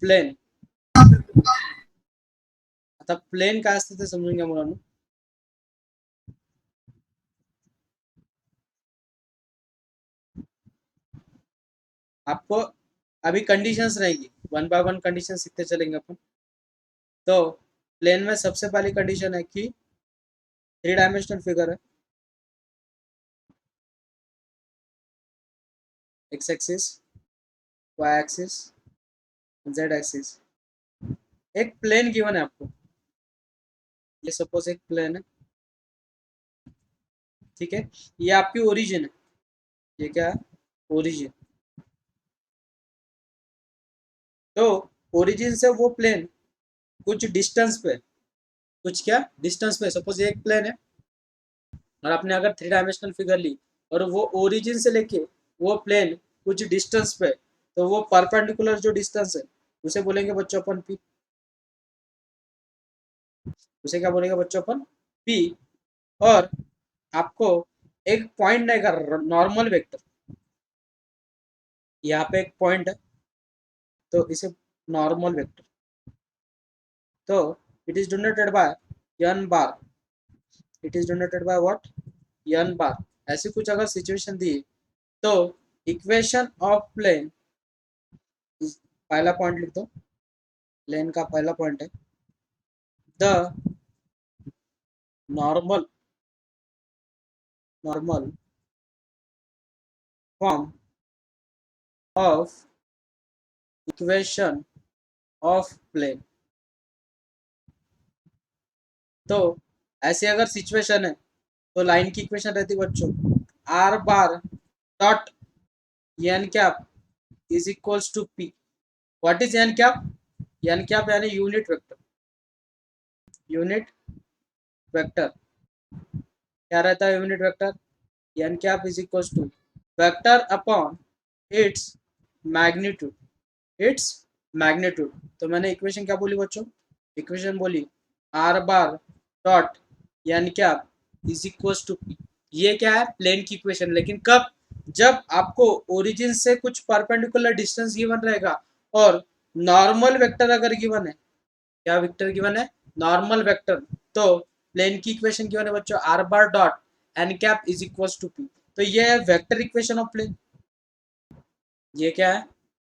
Plane. आता plane काय असतं ते समजून घ्या मुलांनो. आपको अभी कंडीशंस रहेगी, वन बाय वन कंडीशन सीखते चलेंगे अपन. तो प्लेन में सबसे पहली कंडीशन है कि 3 डायमेंशनल फिगर है, x axis, y axis, z axis. एक प्लेन गिवन है आपको, ये सपोज एक प्लेन है, ठीक है. ये आपकी ओरिजिन है, ये क्या है, ओरिजिन. तो ओरिजिन से वो प्लेन कुछ डिस्टेंस पे, कुछ क्या डिस्टेंस पे, सपोज ये एक प्लेन है और आपने अगर 3 डायमेंशनल फिगर ली और वो ओरिजिन से लेके वो प्लेन कुछ डिस्टेंस पे, तो वो परपेंडिकुलर जो डिस्टेंस है उसे बोलेंगे बच्चों अपन पी. उसे क्या बोलेंगे बच्चों अपन, पी. और आपको एक पॉइंट रहेगा, नॉर्मल वेक्टर. यहाँ पे एक पॉइंट है तो इसे नॉर्मल वेक्टर. तो it is denoted by N bar. It is denoted by what, n bar. ऐसी कुछ अगर सिचुएशन दी तो इक्वेशन ऑफ प्लेन, पहला पॉइंट लिख दो, प्लेन का पहला पॉइंट है the normal, normal form of equation of plane. तो ऐसी अगर सिचुएशन है तो लाइन की इक्वेशन रहती बच्चों, are bar dot n cap is equals to p. What is n cap, n cap यानी यूनिट वेक्टर, यूनिट वेक्टर. क्या रहता है unit vector, n cap is equals to vector upon its magnitude, its magnitude. तो मैंने equation क्या बोली बच्चों, equation बोली r bar dot n cap is equals to p. ये क्या है, प्लेन की इक्वेशन. लेकिन कब, जब आपको ओरिजिन से कुछ परपेंडिकुलर डिस्टेंस गिवन रहेगा और नॉर्मल वेक्टर अगर गिवन है, क्या वेक्टर गिवन है, नॉर्मल वेक्टर. तो प्लेन की इक्वेशन गिवन है बच्चों are bar dot n cap is equals to p. तो ये है वेक्टर इक्वेशन ऑफ प्लेन. ये क्या है,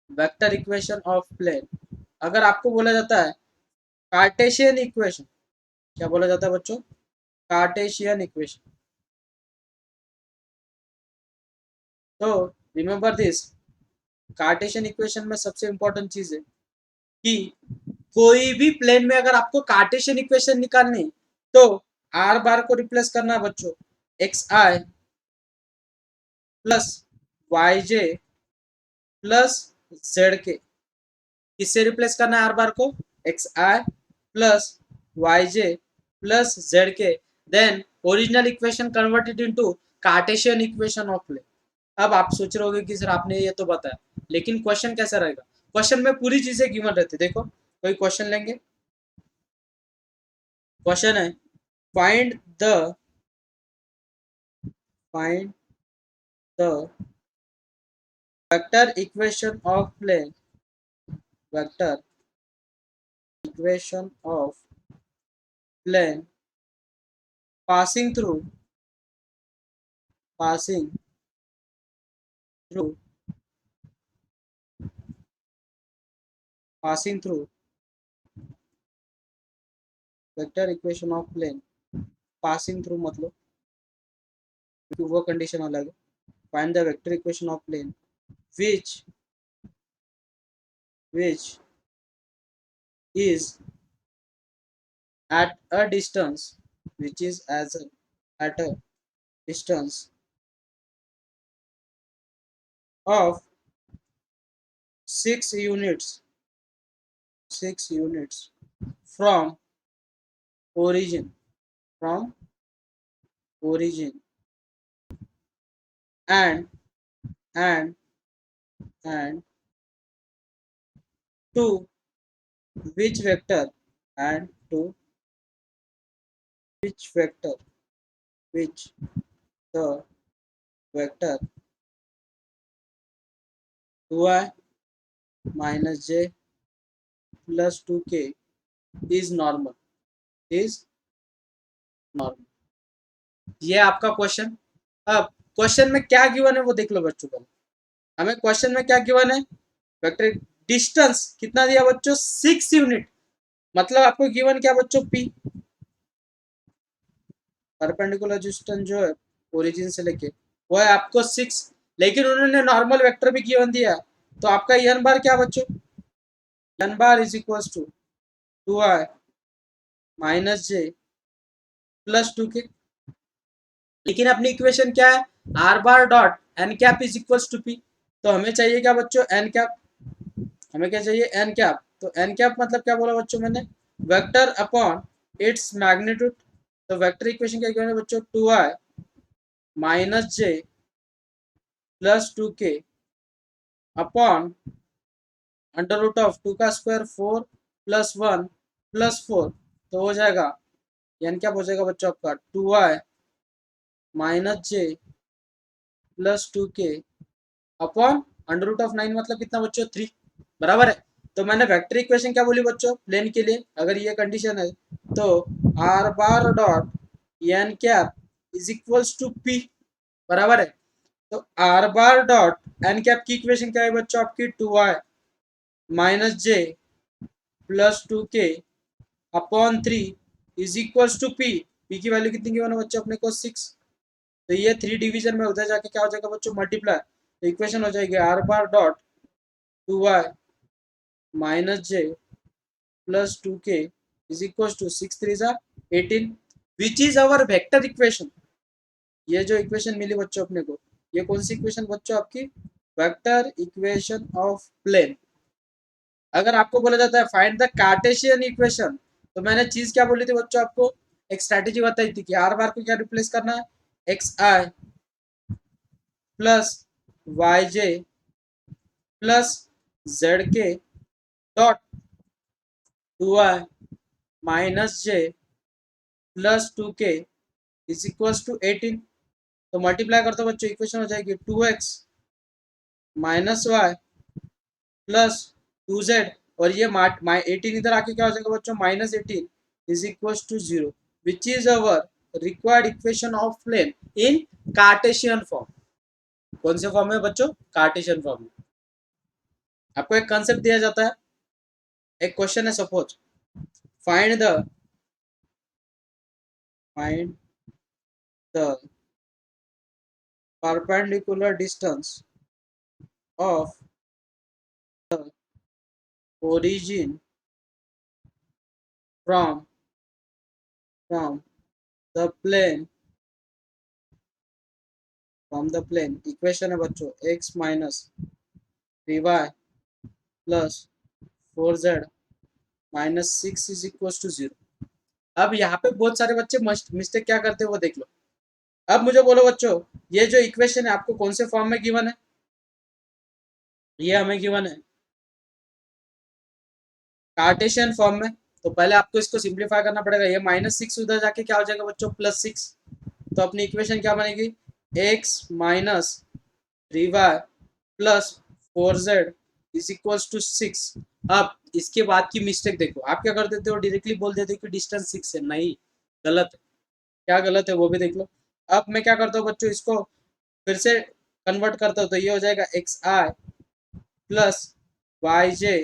वेक्टर इक्वेशन ऑफ प्लेन. अगर आपको बोला जाता है कार्टेशियन इक्वेशन, क्या बोला जाता है बच्चों, कार्टेशियन इक्वेशन. तो रिमेंबर दिस, कार्टेशियन इक्वेशन में सबसे इंपॉर्टेंट चीज है कि कोई भी प्लेन में अगर आपको कार्टेशियन इक्वेशन निकालनी तो आर बार को रिप्लेस करना है बच्चों एक्स आई प्लस वाई जे प्लस जेड के. किससे रिप्लेस करना है आर बार को, x I plus Y J plus Z k. Then original equation converted into Cartesian equation of plane. अब आप सोच रहे होगे कि सर आपने ये तो बताया, लेकिन क्वेश्चन कैसा रहेगा, क्वेश्चन में पूरी चीजें गिवन रहती. देखो कोई क्वेश्चन लेंगे, क्वेश्चन है find the, find the vector equation of plane, vector equation of plane passing through, passing through, passing through vector equation of plane. passing through मतलब क्योंकि वो कंडीशन अलग है. find the vector equation of plane which is at a distance, which is as a, at a distance of 6 units, 6 units from origin, from origin, and and and to which vector, and to which vector, which the vector 2i minus j plus 2k is normal. ये आपका question. अब question में क्या given है वो देख लो बच्चों। पहले हमें क्वेश्चन में क्या गिवन है, वेक्टर डिस्टेंस कितना दिया बच्चों, 6 यूनिट। मतलब आपको गिवन क्या बच्चों, पी, परपेंडिकुलर डिस्टेंस जो है ओरिजिन से लेके वो है आपको 6। लेकिन उन्होंने नॉर्मल वेक्टर भी गिवन दिया है, तो आपका एन बार क्या बच्चों, n bar is equal to 2i minus j plus 2k। लेकिन अपनी इक्वेशन क्या है, are bar dot n cap is equal to p. तो हमें चाहिए क्या बच्चों, एन कैप। हमें क्या चाहिए, एन कैप। तो एन कैप मतलब क्या बोला बच्चों मैंने, वेक्टर अपॉन इट्स मैग्नीट्यूड। तो वेक्टर इक्वेशन क्या है बच्चों, 2i minus j plus 2k upon under root of 2 का स्क्वायर 4 प्लस 1 प्लस 4। तो हो जाएगा यानी क्या हो जाएगा बच्चों आपका 2i minus j plus 2k upon under root of 9 मतलब कितना बच्चों, 3। बराबर है। तो मैंने वेक्टर इक्वेशन क्या बोली बच्चों, प्लेन के लिए अगर ये कंडीशन है तो are bar dot n cap is equals to p. बराबर है। तो are bar dot n cap की इक्वेशन क्या है बच्चों आपकी, 2i minus j plus 2k upon 3 is equals to p. P की वैल्यू कितनी गिवन है बच्चों अपने को, 6। तो ये 3 डिवीजन में उधर जाके क्या हो जाएगा बच्चों, मल्टीप्लाई। तो इक्वेशन हो जाएगी are bar dot 2i minus j plus 2k is equal to 6 3 जा 18 which is our vector equation. ये जो इक्वेशन मिली बच्चों अपने को, ये कौन सी इक्वेशन बच्चों आपकी, वेक्टर इक्वेशन ऑफ प्लेन। अगर आपको बोला जाता है फाइंड द कार्टेशियन इक्वेशन, तो मैंने चीज क्या बोली थी बच्चों आपको, एक स्ट्रैटेजी बताई थी कि आर बार को क्या रिप्लेस करना है, x I plus Y J plus Z k dot 2i minus j plus 2k is equal to 18। तो मल्टीप्लाई करते हो बच्चों, इक्वेशन हो जाएगी 2x minus Y plus 2z। और ये 18 इधर आके क्या हो जाएगा बच्चों, minus 18 is equal to 0 which is our required equation of plane in Cartesian form. कौन से फॉर्म में बच्चों, कार्टेशियन फॉर्म में। आपको एक कंसेप्ट दिया जाता है, एक क्वेश्चन है suppose, find the perpendicular distance of the origin from from the plane equation है बच्चों x minus 3y plus 4z minus 6 is equal to 0। अब यहाँ पे बहुत सारे बच्चे मिस्टेक क्या करते हैं वो देख लो। अब मुझे बोलो बच्चों, ये जो इक्वेशन है आपको कौन से फॉर्म में गिवन है, ये हमें गिवन है कार्टेशियन फॉर्म में। तो पहले आपको इसको सिंप्लीफाई करना पड़ेगा, ये -6 उधर जाके क्या हो जाएगा बच्चों, +6। तो अपनी इक्वेशन क्या बनेगी, x minus 3y plus 4z is equals to 6। अब इसके बाद की मिस्टेक देखो, आप क्या कर देते हो, डायरेक्टली बोल देते हो कि डिस्टेंस 6 है। नहीं, गलत है। क्या गलत है वो भी देख लो। अब मैं क्या करता हूँ बच्चों, इसको फिर से कन्वर्ट करता हूँ, तो ये हो जाएगा x I plus Y J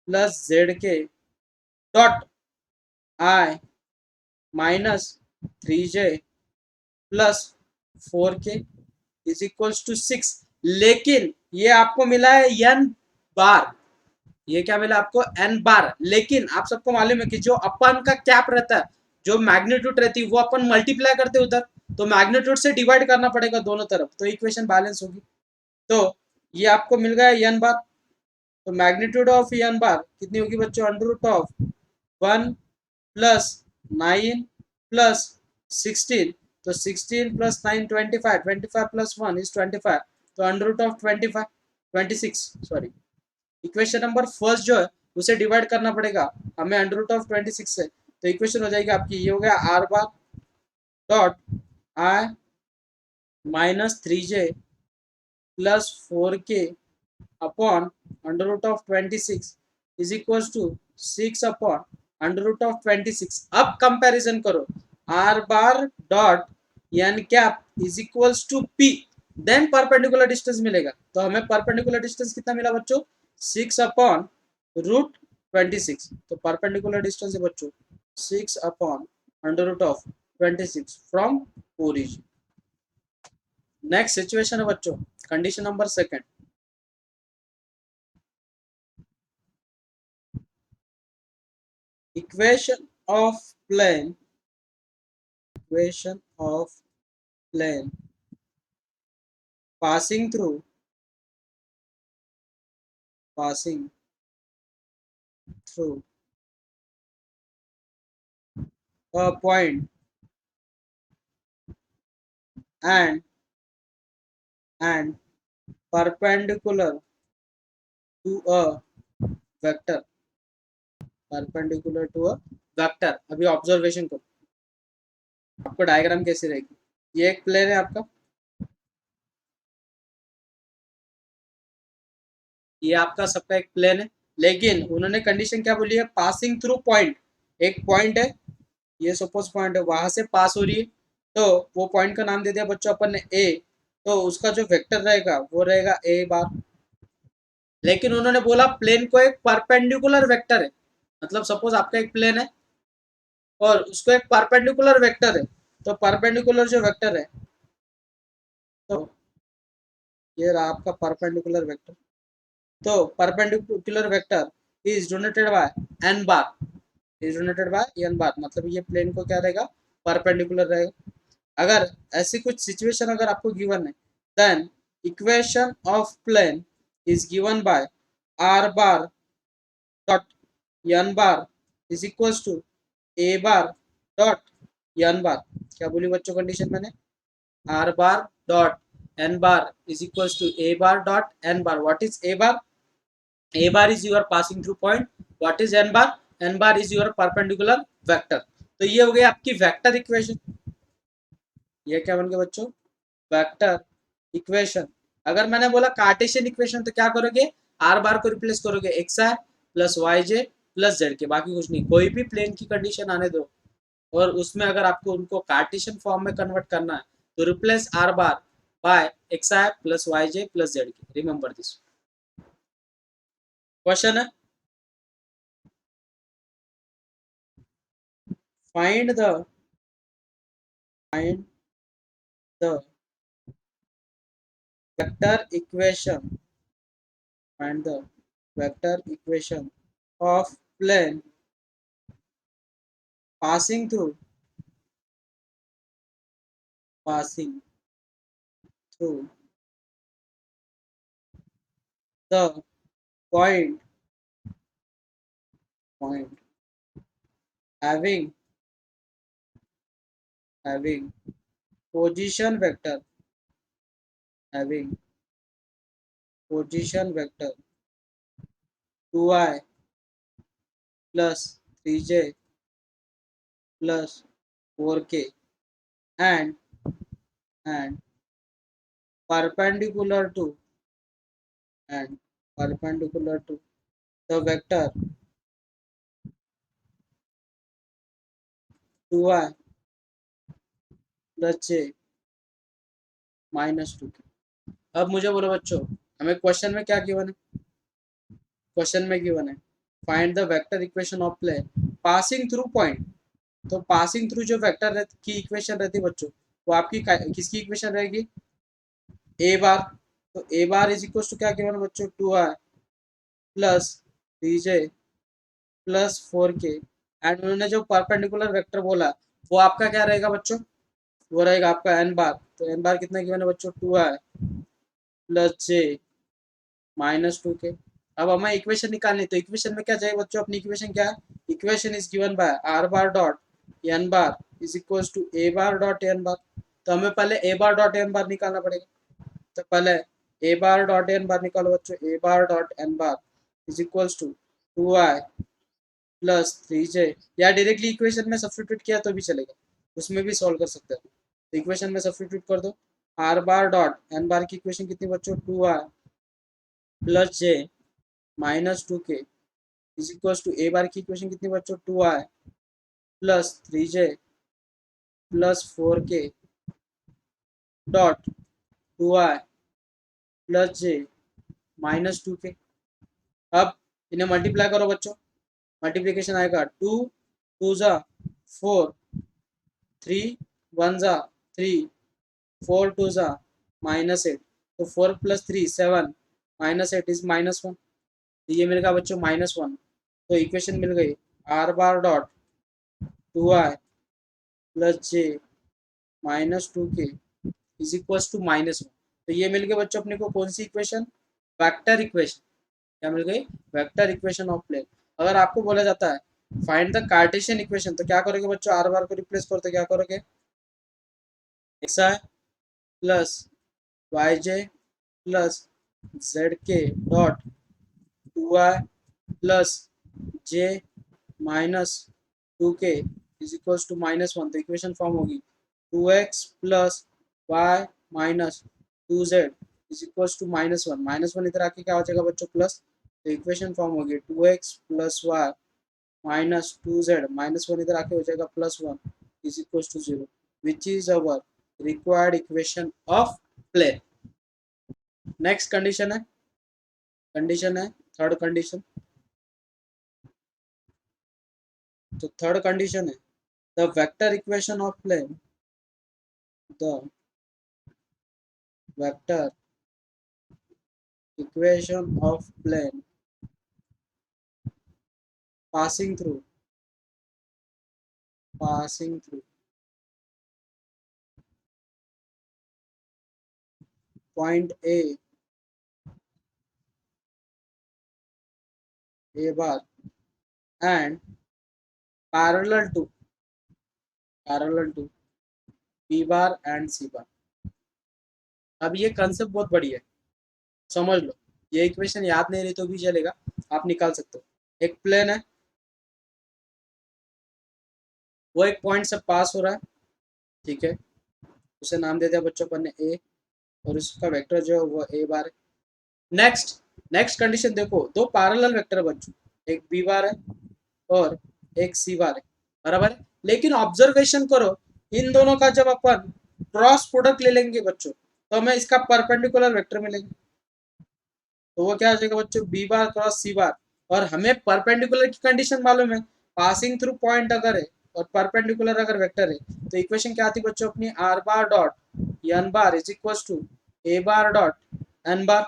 plus Z k dot i minus 3j plus 4k is equals to 6। लेकिन ये आपको मिला है n बार, ये क्या मिला आपको, n बार। लेकिन आप सबको मालूम है कि जो अपन का कैप रहता है, जो मैग्नीट्यूड रहती है वो अपन मल्टीप्लाई करते उधर, तो मैग्नीट्यूड से डिवाइड करना पड़ेगा दोनों तरफ, तो इक्वेशन बैलेंस होगी। तो ये आपको मिल गया n बार। तो मैग्नीट्यूड ऑफ n बार कितनी होगी बच्चों, under root of 1 plus 9 plus 16। तो 16 प्लस 9 25, 25 प्लस 1 इज 25। तो under root of 25 26 sorry, equation number first जो है उसे डिवाइड करना पड़ेगा हमें अंडर रूट ऑफ 26 से। तो इक्वेशन हो जाएगी आपकी, ये हो गया r bar dot i minus 3j plus 4k upon under root of 26 is equal to 6/√26। अब कंपैरिजन करो, r bar dot n cap is equal to p, then perpendicular distance मिलेगा। तो हमें परपेंडिकुलर डिस्टेंस कितना मिला बच्चों? 6/√26। तो परपेंडिकुलर डिस्टेंस है बच्चों 6/√26 फ्रॉम ओरिजिन। नेक्स्ट सिचुएशन है बच्चों, condition number second. equation of plane equation of plane passing through a point and perpendicular to a vector, अभी ऑब्जर्वेशन करो, आपको डायग्राम कैसे रहेगी। ये एक प्लेन है आपका, ये आपका सबका एक प्लेन है, लेकिन उन्होंने कंडीशन क्या बोली है? Passing through point. एक पॉइंट है, ये सपोज पॉइंट है, वहां से पास हो रही है, तो वो पॉइंट का नाम दे दिया बच्चों अपन ने ए। तो उसका जो वेक्टर रहेगा वो रहेगा ए बार। लेकिन उन्होंने बोला प्लेन को एक परपेंडिकुलर वेक्टर है, मतलब सपोज आपका एक प्लेन है और उसको एक परपेंडिकुलर वेक्टर है, तो परपेंडिकुलर जो वेक्टर है, तो ये रहा आपका परपेंडिकुलर वेक्टर। तो perpendicular vector is denoted by N bar, मतलब ये प्लेन को क्या रहेगा? परपेंडिकुलर रहेगा। अगर ऐसी कुछ सिचुएशन अगर आपको गिवन है, then equation of plane is given by R bar dot N bar is equals to A bar dot N bar. क्या बोली बच्चों कंडीशन मैंने? Are bar dot N bar is equals to A bar dot N bar. What is A bar? A bar is your passing through point. What is n bar? N bar is your perpendicular vector. तो ये हो गई आपकी vector equation. ये क्या बन गया बच्चों? Vector equation. अगर मैंने बोला कार्टेशियन इक्वेशन तो क्या करोगे? आर बार को रिप्लेस करोगे एक्स आई प्लस वाई जे प्लस जेड के, बाकी कुछ नहीं। कोई भी प्लेन की कंडीशन आने दो और उसमें अगर आपको उनको कार्टेशियन फॉर्म में कन्वर्ट करना है तो replace R bar by X I plus Y J plus Z के। रिमेंबर दिस क्वेश्चन है, find the vector equation find the vector equation of plane passing through the point having position vector having position vector 2i plus 3j plus 4k and and perpendicular to the vector 2i plus j minus 2। अब मुझे बोलो बच्चों, हमें question में क्या given है? Question में given है find the vector equation of plane passing through point. तो पासिंग थ्रू जो वेक्टर की इक्वेशन रहती है बच्चों, वो आपकी किसकी इक्वेशन रहेगी? ए बार। तो ए बार इज इक्वल टू क्या गिवन है बच्चों? 2i plus 3j plus 4k and उन्होंने जो परपेंडिकुलर वेक्टर बोला वो आपका क्या रहेगा बच्चों? वो रहेगा आपका एन बार। तो एन बार कितना गिवन है बच्चों? 2i plus J minus 2k। अब हमें इक्वेशन निकालनी, तो इक्वेशन में क्या चाहिए बच्चों? अपनी इक्वेशन क्या है? Equation is given by R bar dot N bar is equal to A bar dot N bar. तो हमें पहले ए बार डॉट एन बार निकालना पड़ेगा। तो पहले ए बार डॉट एन बार निकालो बच्चों। ए bar dot N bar is equal to 2i plus 3j, या डायरेक्टली इक्वेशन में सब्स्टिट्यूट किया तो भी चलेगा, उसमें भी सॉल्व कर सकते हैं। तो इक्वेशन में सब्स्टिट्यूट कर दो। R bar dot N bar की इक्वेशन कितनी बच्चों? 2i plus J minus 2k is equal to A bar की इक्वेशन कितनी बच्चों 2i plus 3j plus 4k dot 2i plus j minus 2k। अब इन्हें मल्टीप्लाई करो बच्चों, मल्टीप्लीकेशन आएगा 2 2 जा 4 3 1 जा 3 4 2 जा -8, तो 4 + 3 7 -8 इज -1, तो ये मिल गया बच्चों -1। तो इक्वेशन मिल गई r bar dot 2i plus j -2k is equal to -1। तो ये मिल गए बच्चों अपने को कौन सी इक्वेशन, वेक्टर इक्वेशन। क्या मिल गई, वेक्टर इक्वेशन ऑफ प्लेन। अगर आपको बोला जाता है फाइंड द कार्टेशियन इक्वेशन, तो क्या करोगे बच्चों, आर बार को रिप्लेस करो तो क्या करोगे, x I plus Y J plus Z k dot 2i plus j -2k is equal to -1। तो इक्वेशन फॉर्म होगी 2x plus y minus 2z is equal to -1। -1 इधर आके क्या हो जाएगा बच्चों प्लस, तो इक्वेशन फॉर्म होगी 2x plus y minus 2z -1 इधर आके हो जाएगा +1 is equal to 0, which is our required equation of plane. Next condition है थर्ड कंडीशन। तो थर्ड कंडीशन है the vector equation of plane, the vector equation of plane passing through point a bar and parallel to b bar and c bar। अब ये concept बहुत बढ़िया है, समझ लो। ये इक्वेशन याद नहीं रही तो भी चलेगा, आप निकाल सकते हो। एक प्लेन है, वो एक पॉइंट से पास हो रहा है, ठीक है, उसे नाम दे दिया बच्चों अपन ने ए, और उसका वेक्टर जो है वो ए बार है। नेक्स्ट कंडीशन देखो, दो पैरेलल वेक्टर बच्चों, एक बी बार है और एक सी बार है, बराबर है। लेकिन ऑब्जर्वेशन करो, इन दोनों का जब अपन क्रॉस प्रोडक्ट ले लेंगे बच्चों, तो हमें इसका परपेंडिकुलर वेक्टर मिलेंगे। तो वो क्या हो जाएगा बच्चों, बी बार क्रॉस सी बार। और हमें परपेंडिकुलर की कंडीशन मालूम है, पासिंग थ्रू पॉइंट अगर है और परपेंडिकुलर अगर वेक्टर है, तो इक्वेशन क्या आती बच्चों अपनी, R bar dot N bar is equal to A bar dot N bar.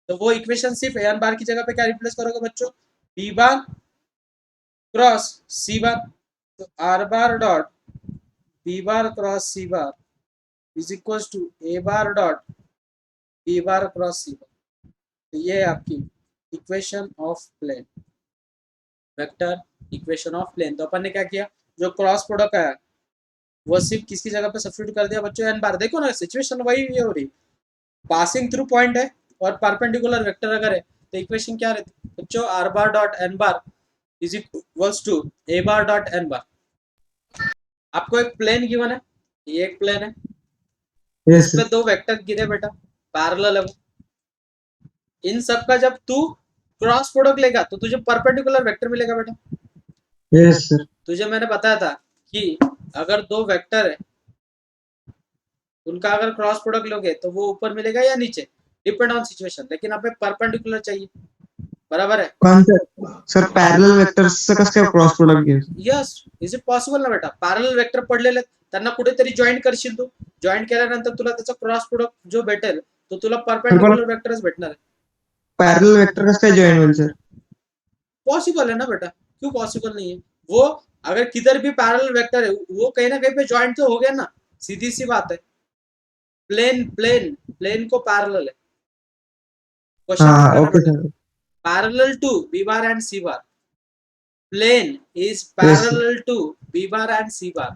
तो वो इक्वेशन सिर्फ एन बार की जगह पे क्या रिप्लेस करोगे बच्चों, बी बार क्रॉस सी बार। तो are bar dot B bar cross C bar is equal to A bar dot B bar cross C bar. तो ये है आपकी equation of plane, vector equation of plane. तो अपन ने क्या किया, जो क्रॉस प्रोडक्ट आया वो सिर्फ किसकी जगह पे सब्स्टिट्यूट कर दिया बच्चों, एन बार। देखो ना सिचुएशन वही हो रही, पासिंग थ्रू पॉइंट है और परपेंडिकुलर वेक्टर अगर है, तो इक्वेशन क्या रहती बच्चों, are bar dot N bar is equals to A bar dot N bar. आपको एक प्लेन गिवन है, ये एक प्लेन है, यस इसमें दो वेक्टर गिरे बेटा, पैरेलल है वो। इन सब का जब तू क्रॉस प्रोडक्ट लेगा तो तुझे परपेंडिकुलर वेक्टर मिलेगा बेटा। यस सर तुझे मैंने बताया था कि अगर दो वेक्टर है, उनका अगर क्रॉस प्रोडक्ट लोगे तो वो ऊपर मिलेगा या नीचे, डिपेंड ऑन सिचुएशन, लेकिन हमें परपेंडिकुलर चाहिए, बराबर है। कौन सा सर पैरेलल वेक्टर्स चा कसं काय क्रॉस प्रोडक्ट घ्यायचं यस, इज इट पॉसिबल ना बेटा, पॅरलल वेक्टर पडलेले त्यांना कुठेतरी जॉईंट करशील तू, जॉईंट केल्यानंतर तुला त्याचा क्रॉस प्रोडक्ट जो भेटेल तो तुला सर पण परपेंडिकुलर वेक्टरच भेटणार आहे। पैरेलल वेक्टर कसं काय जॉइन होईल सर पॉसिबल है ना बेटा, क्यों पॉसिबल नहीं है, वो अगर किधर भी पैरेलल वेक्टर है वो कहीं ना कहीं पे जॉइंट तो हो गया ना, सीधी सी बात है। प्लेन को पैरेलल है, हाँ क्वेश्चन नोट हाँ करना ओके बेटा, sir parallel to B bar and C bar, plane is yes parallel to B bar and C bar.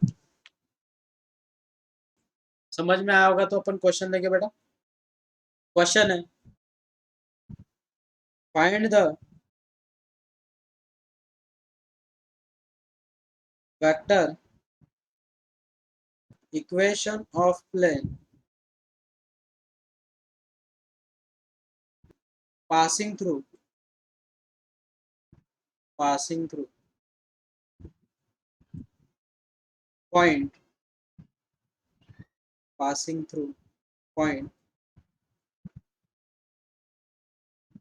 समझ में आया होगा तो अपन क्वेश्चन लेंगे बेटा। क्वेश्चन है find the vector equation of plane passing passing through point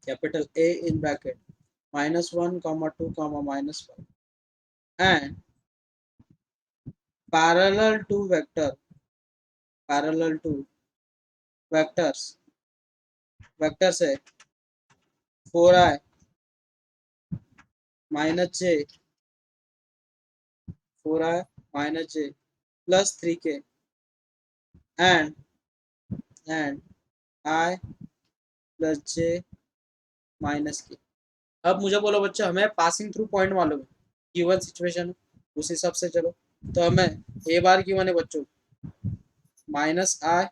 capital A in bracket -1 comma 2 comma -5 and parallel to vectors है 4i minus j 4i minus j plus 3k and I plus j minus k। अब मुझे बोलो बच्चों, हमें passing through point मालूम है, given situation है, उस हिसाब से चलो। तो हमें ए बार गिवन है बच्चों -i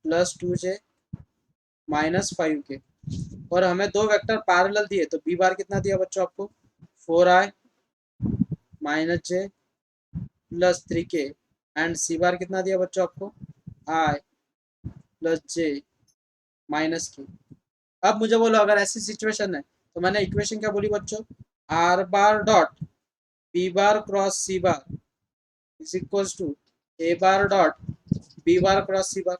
प्लस 2j -5k और हमें दो वेक्टर पैरेलल दिए, तो बी बार कितना दिया बच्चों आपको 4i minus j plus 3k and C bar कितना दिया बच्चों आपको i plus j minus k। अब मुझे बोलो अगर ऐसी सिचुएशन है तो मैंने इक्वेशन क्या बोली बच्चों, are bar dot B bar cross C bar is equals to A bar dot B bar cross C bar.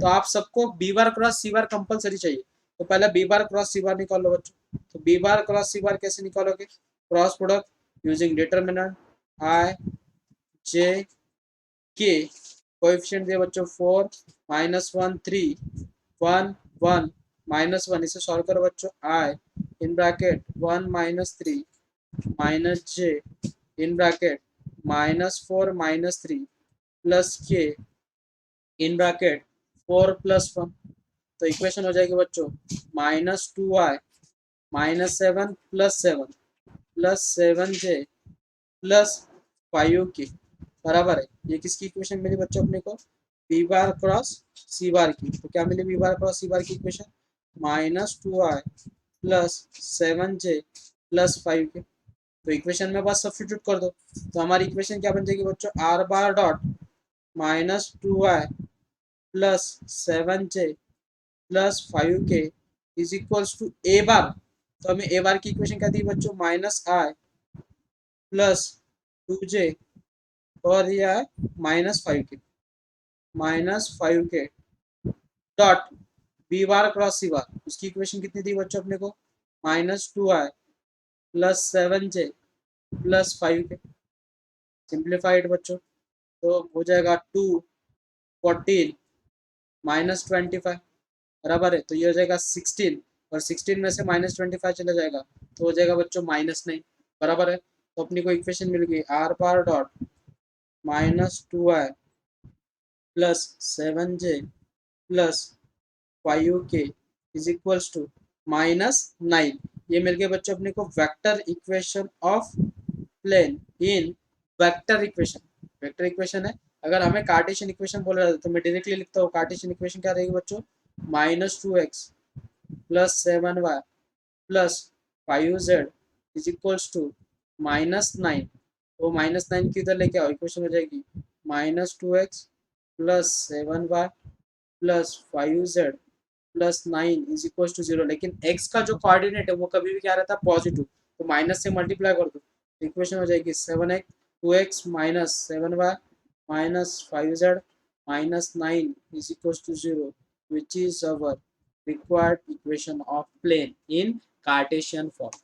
तो आप सबको बी बार क्रॉस सी बार कंपलसरी चाहिए, तो पहले बी बार क्रॉस सी बार निकाल लो बच्चों। तो बी बार क्रॉस सी बार कैसे निकालोगे, क्रॉस प्रोडक्ट यूजिंग डिटर्मिनेंट आई जे के, कोएफिशिएंट दिए बच्चों 4 -1 3 1 1 -1, इसे सॉल्व करो बच्चों। I in bracket 1 -3 minus j in bracket -4 -3 plus k in bracket 4 + 1। तो इक्वेशन हो जाएगी बच्चों -2i -7 + 7 plus 7j plus 5k बराबर है, ये किसकी इक्वेशन मिली बच्चों अपने को, बी बार क्रॉस सी बार की। तो क्या मिली बी बार क्रॉस सी बार की equation -2i plus 7j plus 5k। तो इक्वेशन में बस सब्स्टिट्यूट कर दो, तो हमारी इक्वेशन क्या बन जाएगी बच्चों, are bar dot -2i plus 7j plus 5k is equals to A bar. तो हमें ए बार की इक्वेशन क्या दी बच्चों, -i प्लस 2j और यह है -5k dot B bar cross सी बार, उसकी इक्वेशन कितनी दी बच्चों अपने को, -2i plus 7j plus 5k। Simplified बच्चों, तो हो जाएगा 2 14 -25 बराबर है, तो ये हो जाएगा 16 और 16 में से -25 चला जाएगा तो हो जाएगा बच्चों -9 बराबर है। तो अपनी को इक्वेशन मिल गई r bar dot -2i plus 7j plus 5k is equals to -9। ये मिल गए बच्चों अपने को vector equation of plane in vector equation है। अगर हमें कार्टेशियन इक्वेशन बोला जाता है तो मैं डायरेक्टली लिखता हूँ, कार्टेशियन इक्वेशन क्या रहेगी बच्चों, -2x plus 7y plus 5z is equals to -9। तो -9 की इधर लेके आओ, इक्वेशन हो जाएगी -2x plus 7y plus 5z plus 9 is equal to 0। लेकिन x का जो कोऑर्डिनेट है वो कभी भी क्या रहता है, पॉजिटिव, तो माइनस से मल्टीप्लाई कर दो, इक्वेशन हो जाएगी 7x 2x minus 7y minus 5z minus 9 is equal to 0 which is our required equation of plane in Cartesian form.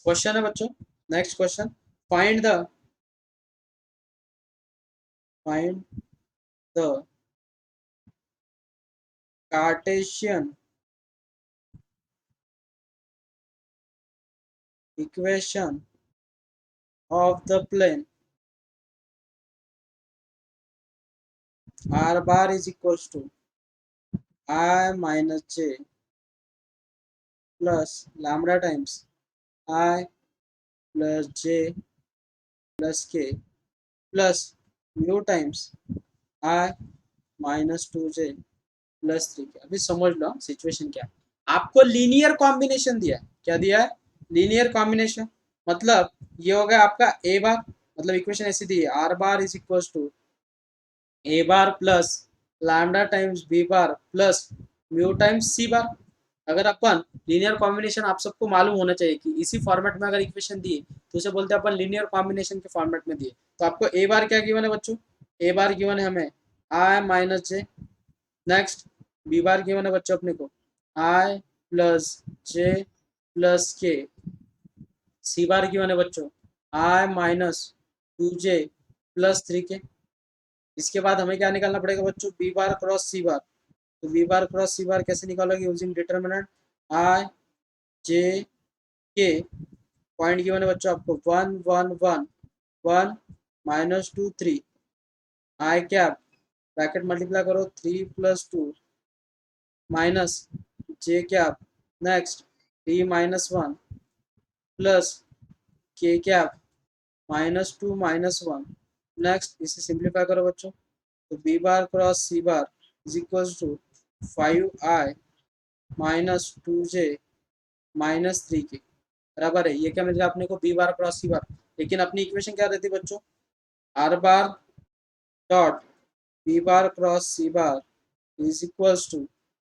Question है बच्चों, next question, find the Cartesian equation of the plane r bar is equals to I minus j plus lambda times I plus j plus k plus mu times I minus 2j plus 3k। अभी समझ लो situation क्या है, आपको linear combination दिया है, क्या दिया है, लीनियर कॉम्बिनेशन। मतलब ये हो गया आपका ए बार, मतलब इक्वेशन ऐसी दी है are bar is equal to A bar plus lambda times B bar plus mu times C bar. अगर अपन लीनियर कॉम्बिनेशन, आप सबको मालूम होना चाहिए कि इसी फॉर्मेट में अगर इक्वेशन दिए तो उसे बोलते हैं अपन लीनियर कॉम्बिनेशन के फॉर्मेट में दिए। तो आपको ए बार क्या गिवन है बच्चों, ए बार गिवन है हमें आई माइनस जे। नेक्स्ट बी बार गिवन है बच्चों अपने को आई प्लस जे प्लस के। सी बार गिवन है बच्चों आई माइनस 2j प्लस 3k। इसके बाद हमें क्या निकालना पड़ेगा बच्चों, बी बार क्रॉस सी बार। तो बी बार क्रॉस सी बार कैसे निकालोगे, यूजिंग डिटर्मिनेंट आई जे के। पॉइंट गिवन है बच्चों आपको 1 1 1 1 -2 3 आई कैप ब्रैकेट मल्टीप्लाई करो 3 + 2 minus j cap. Next 3 -1 plus k cap -2 -1। Next इसे सिंप्लीफाई करो बच्चों, तो b bar cross C bar is equal to 5i -2j -3k बराबर है। ये क्या मिल गया अपने को, बी बार क्रॉस सी बार। लेकिन अपनी इक्वेशन क्या रहती है बच्चों, are bar dot B bar cross C bar is equal to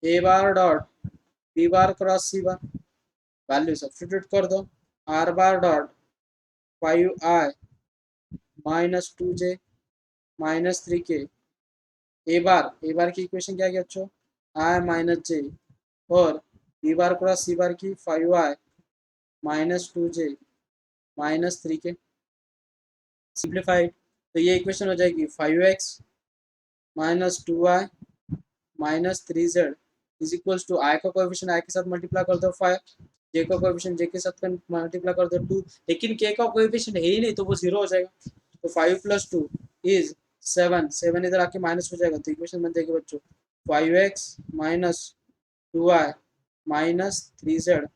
A bar dot B bar cross C bar. Value substitute कर दो, R bar dot 5i -2j -3k। ए bar की equation क्या है बच्चों, आई माइनस जे, और बी बार क्रॉस सी बार की 5i -2j -3k। Simplified, तो ये इक्वेशन हो जाएगी 5x -2i -3z is equals to आई का कोएफिशिएंट आई के साथ मल्टीप्लाई कर दो 5, जे का कोएफिशिएंट जे के साथ मल्टीप्लाई कर दो 2, लेकिन के का कोएफिशिएंट है ही नहीं तो वो 0 हो जाएगा। तो 5 + 2 इज 7, 7 इधर आके माइनस हो जाएगा, तो इक्वेशन बन जाएगी बच्चों 5x -2i -3z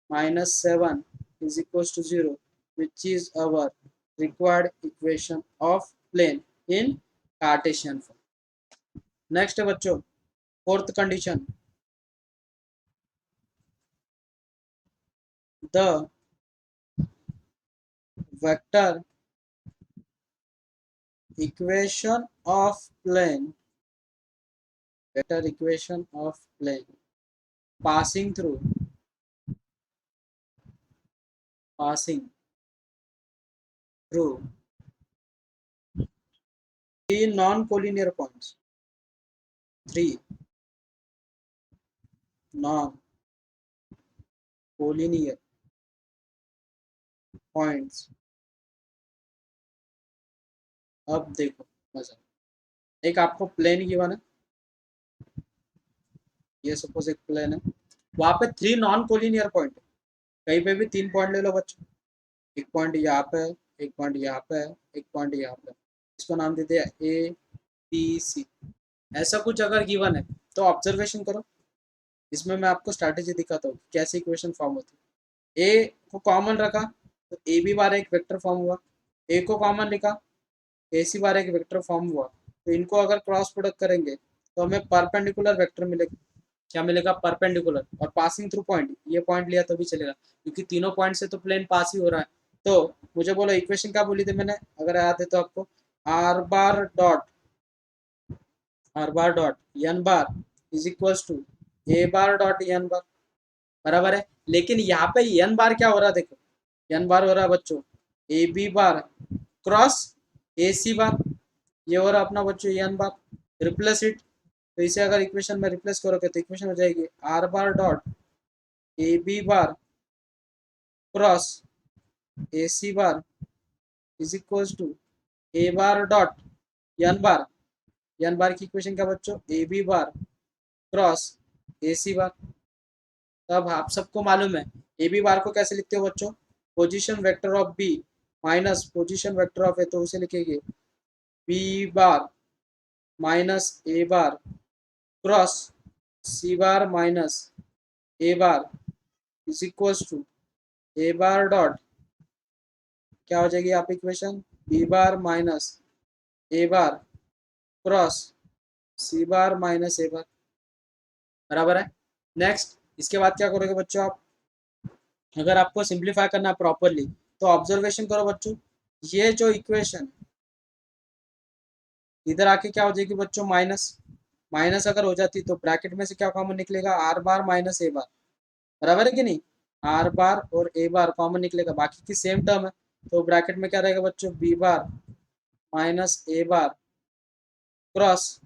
-7 is equals to 0, which is our required equation of plane in Cartesian form. Next है बच्चों fourth condition, the vector equation of plane, vector equation of plane passing through three non-collinear points, three non-collinear points। अब देखो मजा, एक आपको plane given है, ये suppose एक प्लेन है, वहां पे 3 नॉन कोलिनियर पॉइंट, कहीं पे भी 3 पॉइंट ले लो बच्चों, एक पॉइंट यहाँ पे है, एक पॉइंट यहाँ पे है, एक पॉइंट यहाँ पे है। इसको नाम देते हैं ए बी सी। ऐसा कुछ अगर गिवन है तो ऑब्जर्वेशन करो, इसमें मैं आपको स्ट्रैटेजी दिखाता हूँ कैसे इक्वेशन फॉर्म होती है। ए को कॉमन रखा तो ए बी बार एक वेक्टर फॉर्म हुआ, ए को कॉमन लिखा ए सी बार एक वेक्टर फॉर्म हुआ। तो इनको अगर क्रॉस प्रोडक्ट करेंगे तो हमें परपेंडिकुलर वेक्टर मिलेगा। क्या मिलेगा, परपेंडिकुलर। और पासिंग थ्रू पॉइंट, ये पॉइंट लिया तो भी चलेगा क्योंकि तीनों पॉइंट से तो प्लेन पास ही हो रहा है। तो मुझे बोलो इक्वेशन क्या बोली थी मैंने, अगर याद है तो आपको, R bar dot N bar is equals to A bar dot N bar बराबर है। लेकिन यहाँ पे एन बार क्या हो रहा है, देखो एन बार हो रहा है बच्चों ए B bar cross A C बार, ये हो रहा अपना बच्चों एन बार। रिप्लेस इट, तो इसे अगर इक्वेशन में रिप्लेस करोगे तो इक्वेशन हो जाएगी are bar dot A B bar cross A C bar is equals to A bar dot N bar. N bar की इक्वेशन क्या बच्चों, ए B bar cross A C बार। तब आप सबको मालूम है ए बी बार को कैसे लिखते हो बच्चों, position vector of B minus position vector of A, तो उसे लिखेंगे B bar minus A bar cross C bar minus A bar is equals to A bar dot, क्या हो जाएगी आप इक्वेशन, बी बार माइनस ए बार क्रॉस सी bar minus ए bar बराबर है। Next इसके बाद क्या करोगे बच्चों आप, अगर आपको सिंप्लीफाई करना है प्रॉपरली तो ऑब्जर्वेशन करो बच्चों, ये जो इक्वेशन इधर आके क्या हो जाएगी बच्चों, माइनस। माइनस अगर हो जाती तो ब्रैकेट में से क्या कॉमन निकलेगा, are bar minus A bar. बराबर है कि नहीं। आर बार और ए बार कॉमन निकलेगा, बाकी की सेम टर्म है, तो ब्रैकेट में क्या रहेगा बच्चों, b bar minus A bar cross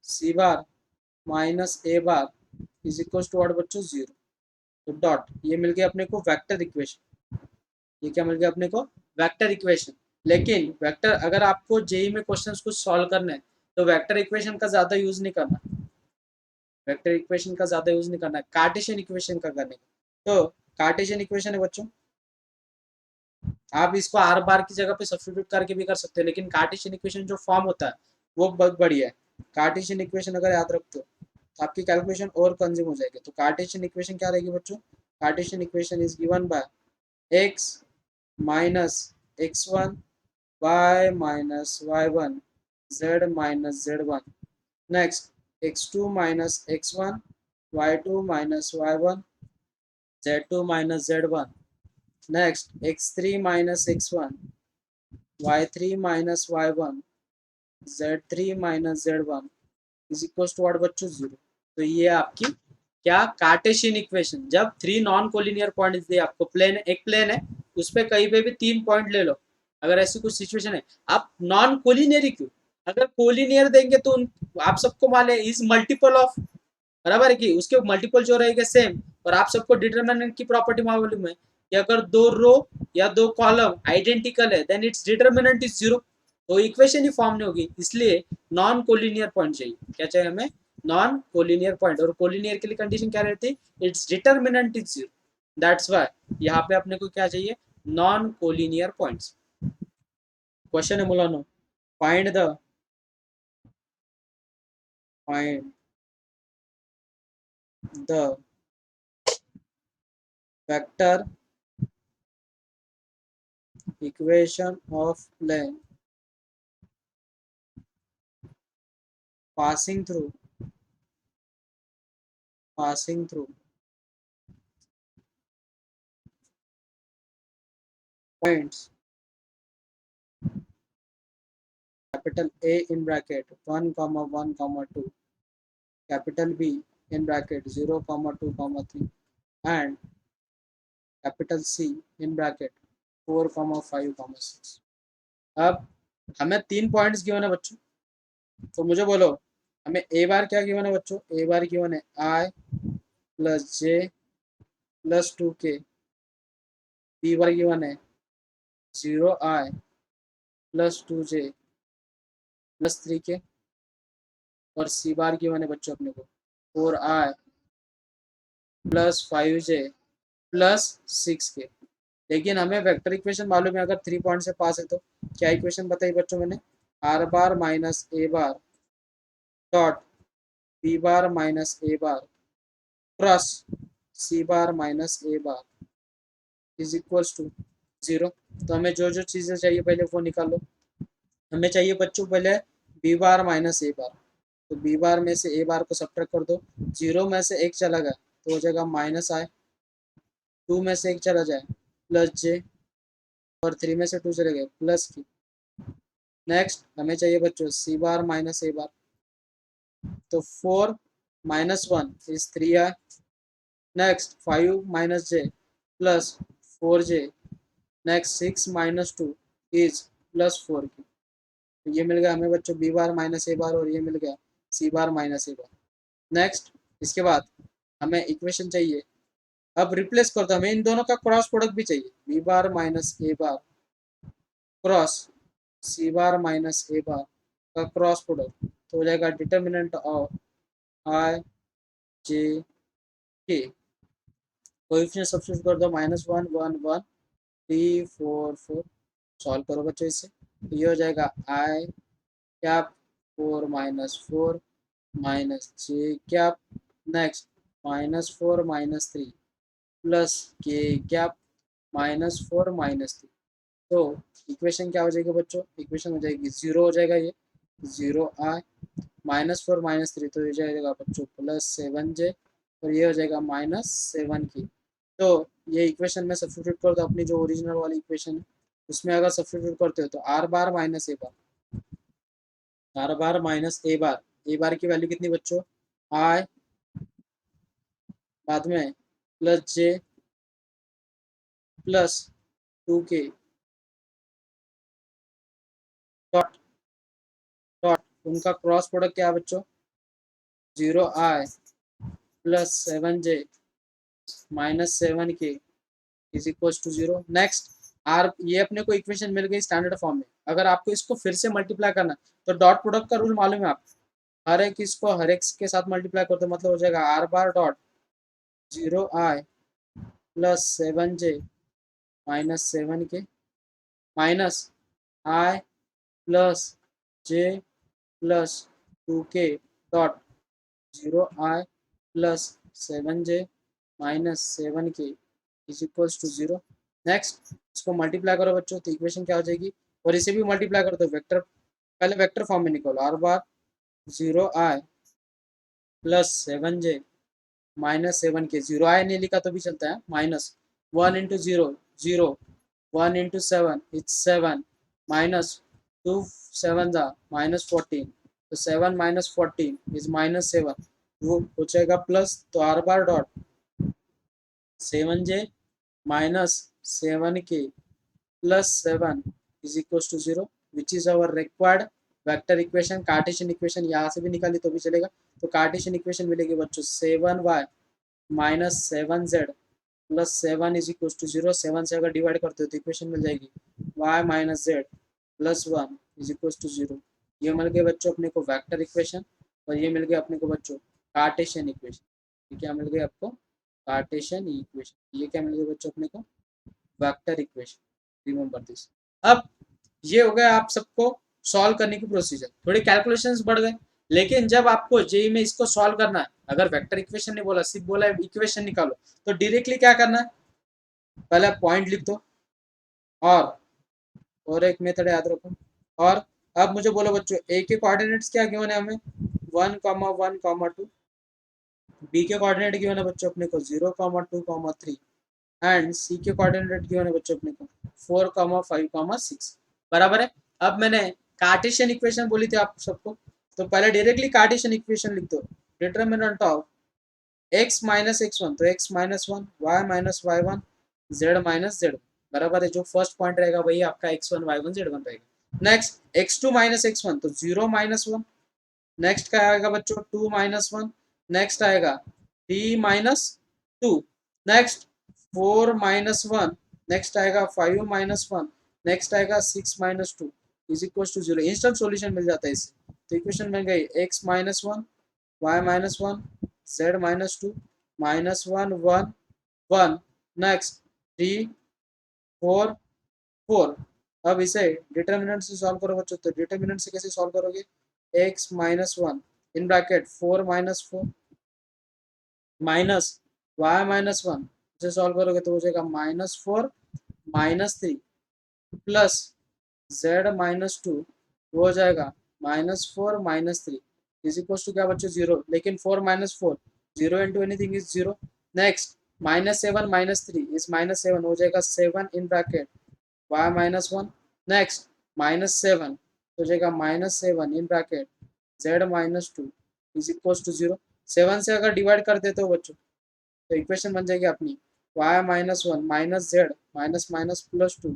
C bar minus A bar is equal to what बच्चों, जीरो। तो डॉट, ये मिल गया अपने को वेक्टर इक्वेशन। ये क्या मिल गया अपने को, वेक्टर इक्वेशन। लेकिन वेक्टर अगर आपको जेई में क्वेश्चंस को सॉल्व करने हैं तो वेक्टर इक्वेशन का ज्यादा यूज नहीं करना, वेक्टर इक्वेशन का ज्यादा यूज नहीं करना है, कार्टेशियन इक्वेशन का करने का। तो कार्टेशियन इक्वेशन है बच्चों, आप इसको आर बार की जगह पे सब्स्टिट्यूट करके भी कर सकते हो, लेकिन कार्टेशियन इक्वेशन जो फॉर्म होता है वो बहुत बढ़िया है। कार्टेशियन इक्वेशन अगर याद रखते हो तो आपकी कैलकुलेशन और कंज्यूम हो जाएगी। तो कार्टेशियन इक्वेशन क्या रहेगी बच्चों, Cartesian equation is given by x minus x one y minus y one z minus z one, next x2 minus x1 y2 minus y1 z2 minus z1, next x3 minus x1 y3 minus y1 z3 minus z1 is equals to what बच्चों, zero. तो ये आपकी क्या, Cartesian equation. जब three non collinear point दिए आपको, plane एक plane है उस पर कहीं पे भी तीन पॉइंट ले लो, अगर ऐसी कुछ सिचुएशन है, आप नॉन कोलिनियर ही क्यों, अगर कोलिनियर देंगे तो आप सबको मालूम है इज मल्टीपल ऑफ, बराबर है कि उसके मल्टीपल जो रहेगा सेम। और आप सबको डिटरमिनेंट की प्रॉपर्टी मालूम है कि अगर दो रो या दो कॉलम आइडेंटिकल है then its determinant is zero, तो इक्वेशन ही फॉर्म नहीं होगी। इसलिए नॉन कोलिनियर पॉइंट चाहिए, क्या चाहिए हमें, नॉन कोलिनियर पॉइंट। और कोलिनियर के लिए कंडीशन क्या रहती है, it's determinant is zero, that's why यहाँ पे अपने को क्या चाहिए, नॉन कोलिनियर पॉइंट्स। क्वेश्चन है मुलानो, find the vector equation of plane passing through points capital A in bracket 1 comma 1 comma 2, capital B in bracket 0 comma 2 comma 3 and capital C in bracket 4 comma 5 comma 6। अब हमें तीन points given है बच्चों, तो मुझे बोलो हमें ए बार क्या गिवन है बच्चों, ए बार गिवन है I plus j plus 2k, b bar given है 0I plus 2j plus 3k, और सी बार गिवन है बच्चों अपने को 4I plus 5j plus 6k। लेकिन हमें वेक्टर इक्वेशन मालूम है, अगर 3 पॉइंट से पास है तो क्या इक्वेशन बताई बच्चों मैंने, are bar minus A bar dot B bar minus A bar cross C bar minus A bar is equals to zero. तो हमें जो जो चीज़ें चाहिए पहले वो निकालो। हमें चाहिए बच्चों पहले बी बार माइनस ए बार, तो बी बार में से ए बार को सब्ट्रैक्ट कर दो, जीरो में से एक चला गया तो हो जाएगा माइनस आई, टू में से एक चला जाए प्लस जे, और थ्री में से टू चले गए प्लस की। नेक्स्ट हमें चाहिए बच्चों सी बार माइनस ए बार, तो 4 minus 1 is 3i, next 5 minus j plus 4j, next 6 minus 2 is plus 4k। तो ये मिल गया हमें बच्चों बी बार माइनस ए बार, और ये मिल गया सी बार माइनस ए बार। नेक्स्ट इसके बाद हमें इक्वेशन चाहिए, अब रिप्लेस कर दो, हमें इन दोनों का क्रॉस प्रोडक्ट भी चाहिए, बी बार माइनस ए बार क्रॉस सी बार माइनस ए बार का क्रॉस प्रोडक्ट, तो हो जाएगा डिटर्मिनेंट ऑफ आई जे के, कोएफिशिएंट सब्स्टिट्यूट कर दो, -1 1 1 3 4 4, सॉल्व करो बच्चों इससे, तो ये हो जाएगा आई cap 4 minus 4 minus j cap, next -4 minus 3 plus k cap -4 minus 3। तो इक्वेशन क्या हो जाएगी बच्चों, इक्वेशन हो जाएगी जीरो हो जाएगा, ये 0i -4 -3, तो ये जाएगा बच्चों +7j, और ये हो जाएगा -7k। तो ये इक्वेशन में सब्स्टिट्यूट कर दो अपनी जो ओरिजिनल वाली इक्वेशन है उसमें, अगर सब्स्टिट्यूट करते हो तो are bar minus A bar, r bar minus A bar की वैल्यू कितनी बच्चों, आई बाद में plus j plus 2k dot dot उनका क्रॉस प्रोडक्ट क्या है बच्चों, 0i plus 7j minus 7k is equal to 0। Next r, ये अपने को इक्वेशन मिल गई स्टैंडर्ड फॉर्म में। अगर आपको इसको फिर से मल्टीप्लाई करना तो डॉट प्रोडक्ट का रूल मालूम है आप, हर एक इसको हर एक के साथ मल्टीप्लाई करते मतलब हो जाएगा r bar dot 0i plus 7j minus 7k minus i plus j plus 2k dot 0i plus 7j minus 7k is equals to 0। Next इसको मल्टीप्लाई करो बच्चों तो इक्वेशन क्या हो जाएगी, और इसे भी मल्टीप्लाई करो तो वेक्टर, पहले वेक्टर फॉर्म में निकालो, are bar 0i plus 7j minus 7k, 0i नहीं लिखा तो भी चलता है, minus 1 into 0 0 1 into 7 it's 7 minus 2 7 दा माइनस 14, तो 7 माइनस 14 इज माइनस 7, वो हो जाएगा प्लस, तो are bar dot 7j minus 7k plus 7 is equal to 0 which is our required vector equation. Cartesian equation यहाँ से भी निकाली तो भी चलेगा, तो कार्टेशियन इक्वेशन मिलेगी बच्चों 7y minus 7z plus 7 is equal to 0। 7 से अगर डिवाइड करते हो तो इक्वेशन मिल जाएगी y minus z plus 1 is equal to 0। ये मिल गए बच्चों अपने को वेक्टर इक्वेशन, और ये मिल गया अपने को बच्चों कार्टेशियन इक्वेशन। ये क्या मिल गया आपको, कार्टेशियन इक्वेशन। ये क्या मिल गया बच्चों अपने को, वेक्टर इक्वेशन। Remember this. अब ये हो गया आप सबको सॉल्व करने की प्रोसीजर, थोड़ी कैलकुलेशंस बढ़ गए, लेकिन जब आपको जेई में इसको सॉल्व करना है, अगर वेक्टर इक्वेशन नहीं बोला, सिर्फ बोला इक्वेशन निकालो, तो डायरेक्टली क्या करना है, पहले पॉइंट लिख दो, और एक मेथड याद रखो। और अब मुझे बोलो बच्चों ए के कोऑर्डिनेट्स क्या गिवन है हमें, 1,1,2, बी के कोऑर्डिनेट गिवन है बच्चों अपने को 0,2,3, एंड सी के कोऑर्डिनेट गिवन है बच्चों अपने को 4,5,6, बराबर है। अब मैंने कार्टेशियन इक्वेशन बोली थी आप सबको, तो पहले डायरेक्टली कार्टेशियन इक्वेशन लिख दो, determinant of x minus x1, तो x minus 1, y minus y1, z minus z, बराबर है। जो फर्स्ट पॉइंट रहेगा वही आपका x1 y1 z1 रहेगा। नेक्स्ट x2 माइनस x1, तो 0 माइनस 1, नेक्स्ट क्या आएगा बच्चों 2 माइनस 1, नेक्स्ट आएगा 3 माइनस 2, नेक्स्ट 4 माइनस 1, नेक्स्ट आएगा 5 माइनस 1, नेक्स्ट आएगा 6 minus 2 is equal to 0। Instant solution मिल जाता है इससे, तो इक्वेशन बन गई x minus 1 y minus 1 z minus 2 minus 1 1 1, next 3 4 4। अब इसे डिटर्मिनेंट से सॉल्व करो बच्चों, तो डिटर्मिनेंट से कैसे सॉल्व करोगे, x minus 1 in bracket 4 minus 4 minus y minus 1 से सॉल्व करोगे तो हो जाएगा minus 4 minus 3 plus z minus 2 हो जाएगा minus 4 minus 3 is equal to क्या बच्चों 0, लेकिन 4 minus 4 0 into anything is 0। Next minus 7 minus 3 is minus 7 हो जाएगा 7 in bracket y minus 1, next minus 7 हो जाएगा minus 7 in bracket z minus 2 is equal to 0। 7 से अगर डिवाइड कर देते हो बच्चों तो इक्वेशन बन जाएगी अपनी y minus 1 minus z minus minus plus 2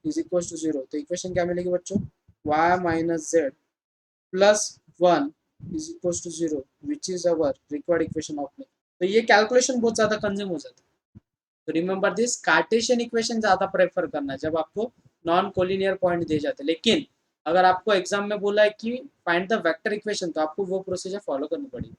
is equal to 0। तो इक्वेशन क्या मिलेगी बच्चों, y minus z plus 1 is equal to 0 which is our required equation of. तो ये कैलकुलेशन बहुत ज्यादा कंज्यूम हो जाता है, तो रिमेंबर दिस, कार्टेशियन इक्वेशन ज्यादा प्रेफर करना है जब आपको नॉन कोलिनियर पॉइंट दिए जाते हैं। लेकिन अगर आपको एग्जाम में बोला है कि फाइंड द वेक्टर इक्वेशन, तो आपको वो प्रोसीजर फॉलो करनी पड़ेगी।